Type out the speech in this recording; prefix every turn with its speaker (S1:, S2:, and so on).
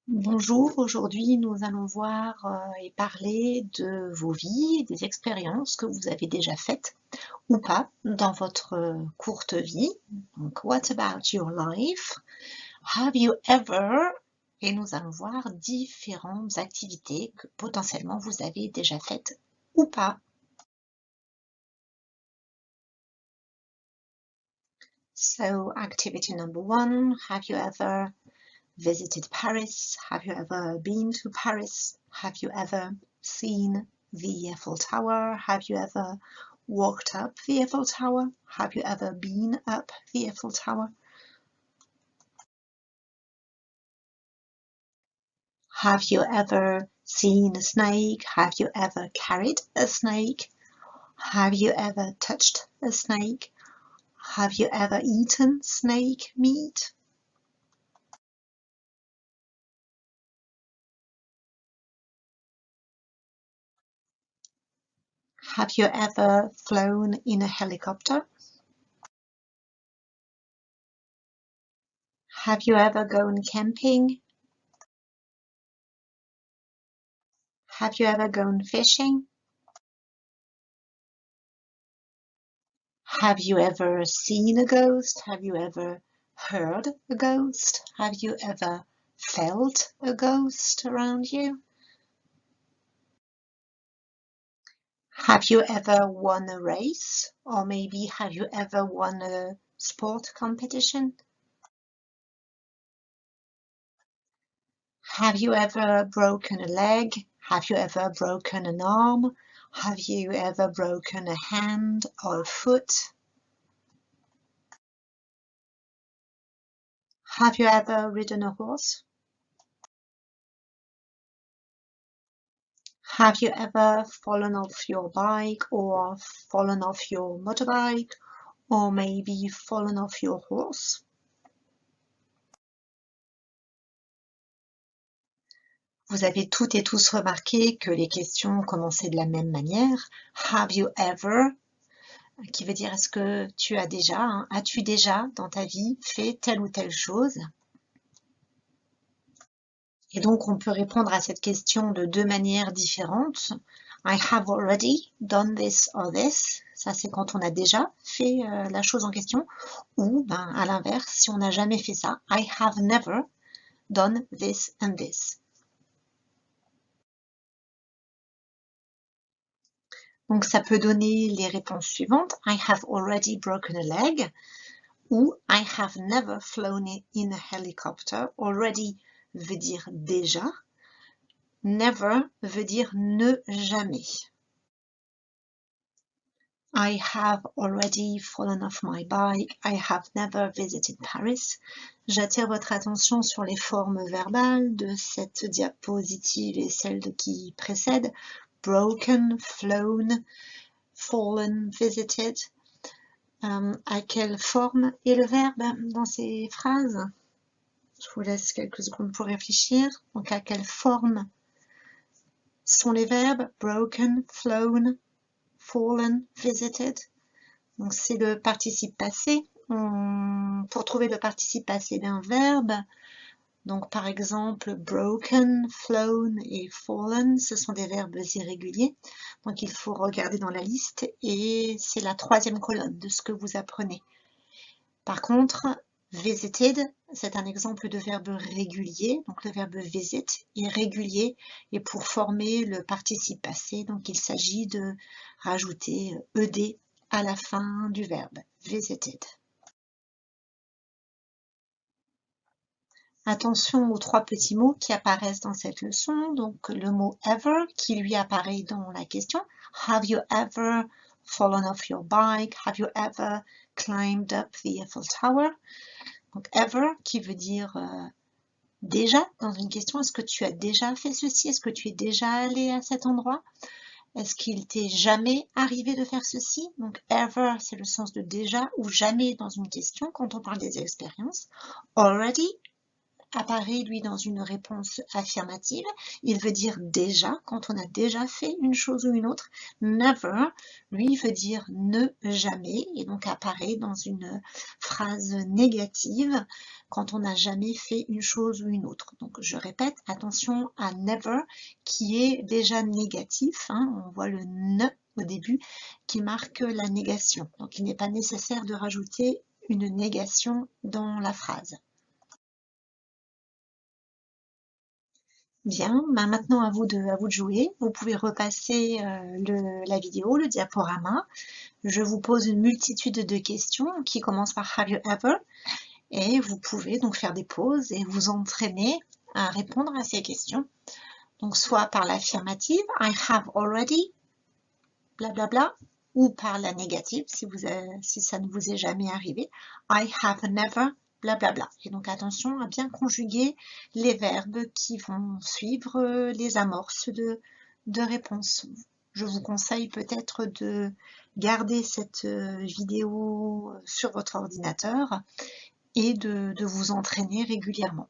S1: Bonjour, aujourd'hui nous allons voir et parler de vos vies, des expériences que vous avez déjà faites ou pas dans votre courte vie. Donc, what about your life? Have you ever? Et nous allons voir différentes activités que potentiellement vous avez déjà faites ou pas. So, activity number one, have you ever visited Paris? Have you ever been to Paris? Have you ever seen the Eiffel Tower? Have you ever walked up the Eiffel Tower? Have you ever been up the Eiffel Tower? Have you ever seen a snake? Have you ever carried a snake? Have you ever touched a snake? Have you ever eaten snake meat? Have you ever flown in a helicopter? Have you ever gone camping? Have you ever gone fishing? Have you ever seen a ghost? Have you ever heard a ghost? Have you ever felt a ghost around you? Have you ever won a race? Or maybe have you ever won a sport competition? Have you ever broken a leg? Have you ever broken an arm? Have you ever broken a hand or a foot? Have you ever ridden a horse? Have you ever fallen off your bike or fallen off your motorbike or maybe fallen off your horse? Vous avez toutes et tous remarqué que les questions commençaient de la même manière. Have you ever? Qui veut dire est-ce que tu as déjà, hein, as-tu déjà dans ta vie fait telle ou telle chose? Et donc on peut répondre à cette question de deux manières différentes. I have already done this or this. Ça c'est quand on a déjà fait la chose en question. Ou ben, à l'inverse, si on n'a jamais fait ça, I have never done this and this. Donc ça peut donner les réponses suivantes. I have already broken a leg. Ou I have never flown in a helicopter. Already veut dire déjà. Never veut dire ne jamais. I have already fallen off my bike. I have never visited Paris. J'attire votre attention sur les formes verbales de cette diapositive et celle qui précède. Broken, flown, fallen, visited. À quelle forme est le verbe dans ces phrases? Je vous laisse quelques secondes pour réfléchir. Donc, à quelle forme sont les verbes? Broken, flown, fallen, visited. Donc, c'est le participe passé. Pour trouver le participe passé d'un verbe, donc par exemple, broken, flown et fallen, ce sont des verbes irréguliers. Donc, il faut regarder dans la liste et c'est la troisième colonne de ce que vous apprenez. Par contre, visited, c'est un exemple de verbe régulier. Donc, le verbe visit est régulier et pour former le participe passé, donc il s'agit de rajouter ed à la fin du verbe, visited. Attention aux trois petits mots qui apparaissent dans cette leçon. Donc, le mot ever qui lui apparaît dans la question. Have you ever fallen off your bike? Have you ever climbed up the Eiffel Tower? Donc, ever qui veut dire déjà dans une question. Est-ce que tu as déjà fait ceci? Est-ce que tu es déjà allé à cet endroit? Est-ce qu'il t'est jamais arrivé de faire ceci? Donc, ever, c'est le sens de déjà ou jamais dans une question quand on parle des expériences. Already, apparaît, lui, dans une réponse affirmative. Il veut dire déjà, quand on a déjà fait une chose ou une autre. Never, lui, veut dire ne jamais, et donc apparaît dans une phrase négative quand on n'a jamais fait une chose ou une autre. Donc, je répète, attention à never, qui est déjà négatif, hein, on voit le ne au début, qui marque la négation. Donc, il n'est pas nécessaire de rajouter une négation dans la phrase. Bien, maintenant à vous de jouer. Vous pouvez repasser la vidéo, le diaporama. Je vous pose une multitude de questions qui commencent par Have you ever? Et vous pouvez donc faire des pauses et vous entraîner à répondre à ces questions. Donc soit par l'affirmative, I have already, blablabla, ou par la négative, si ça ne vous est jamais arrivé, I have never, blablabla. Et donc attention à bien conjuguer les verbes qui vont suivre les amorces de réponse. Je vous conseille peut-être de garder cette vidéo sur votre ordinateur et de vous entraîner régulièrement.